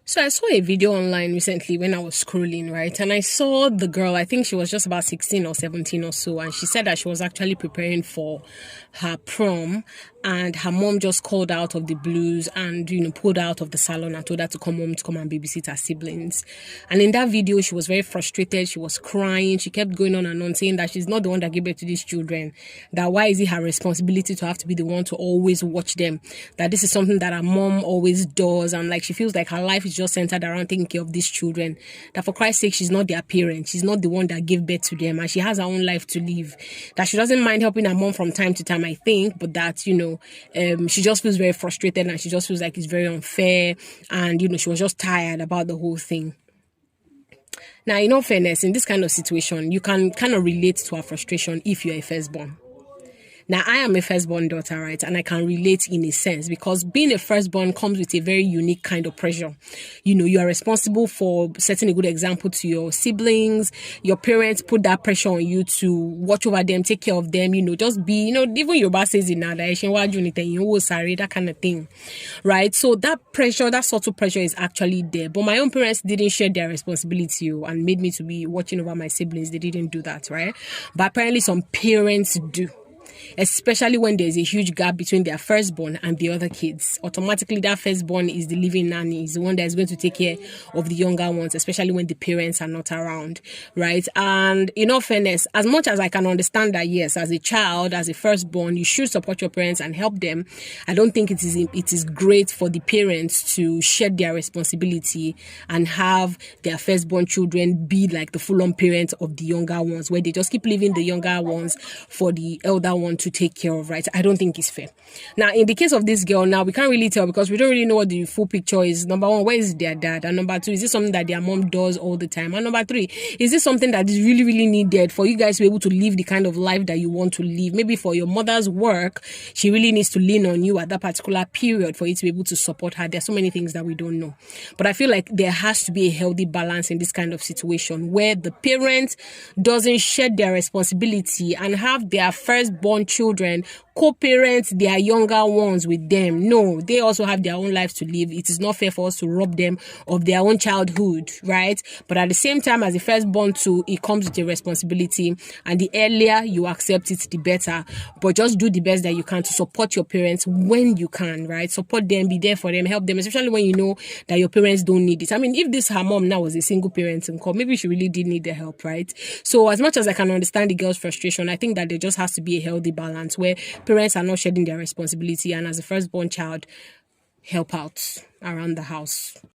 So I saw a video online recently when I was scrolling, right? And I saw the girl, I think she was just about 16 or 17 or so. And she said that she was actually preparing for her prom. And her mom just called out of the blues and, pulled her out of the salon and told her to come home to come and babysit her siblings. And in that video, she was very frustrated. She was crying. She kept going on and on saying that she's not the one that gave birth to these children. That why is it her responsibility to have to be the one to always watch them? That this is something that her mom always does. And like she feels like her life is just centered around taking care of these children, that for Christ's sake, she's not their parent, she's not the one that gave birth to them, and she has her own life to live, that she doesn't mind helping her mom from time to time, I think, but that she just feels very frustrated and she just feels like it's very unfair, and she was just tired about the whole thing. Now, in all fairness, in this kind of situation, you can kind of relate to her frustration if you're a firstborn. Now, I am a firstborn daughter, right? And I can relate in a sense because being a firstborn comes with a very unique kind of pressure. You are responsible for setting a good example to your siblings. Your parents put that pressure on you to watch over them, take care of them, just be, even your boss says in that kind of thing, right? So that pressure, that subtle pressure is actually there. But my own parents didn't share their responsibility and made me to be watching over my siblings. They didn't do that, right? But apparently some parents do. Especially when there's a huge gap between their firstborn and the other kids. Automatically, that firstborn is the living nanny, is the one that is going to take care of the younger ones, especially when the parents are not around, right? And in all fairness, as much as I can understand that, yes, as a child, as a firstborn, you should support your parents and help them, I don't think it is great for the parents to shed their responsibility and have their firstborn children be like the full-on parents of the younger ones, where they just keep leaving the younger ones for the elder one to take care of, right? I don't think it's fair. Now, in the case of this girl, now we can't really tell because we don't really know what the full picture is. Number one, where is their dad? And number two, is this something that their mom does all the time? And number three, is this something that is really, really needed for you guys to be able to live the kind of life that you want to live? Maybe for your mother's work, she really needs to lean on you at that particular period for you to be able to support her. There's so many things that we don't know. But I feel like there has to be a healthy balance in this kind of situation where the parent doesn't shed their responsibility and have their firstborn children co-parent their younger ones with them. No, they also have their own lives to live. It is not fair for us to rob them of their own childhood, right? But at the same time, as the firstborn too, it comes with a responsibility, and the earlier you accept it, the better. But just do the best that you can to support your parents when you can, right? Support them, be there for them, help them, especially when you know that your parents don't need it. I mean, if this her mom now was a single parent in court, maybe she really did need the help, right? So as much as I can understand the girl's frustration, I think that there just has to be a healthy balance where parents are not shedding their responsibility and as a firstborn child, help out around the house.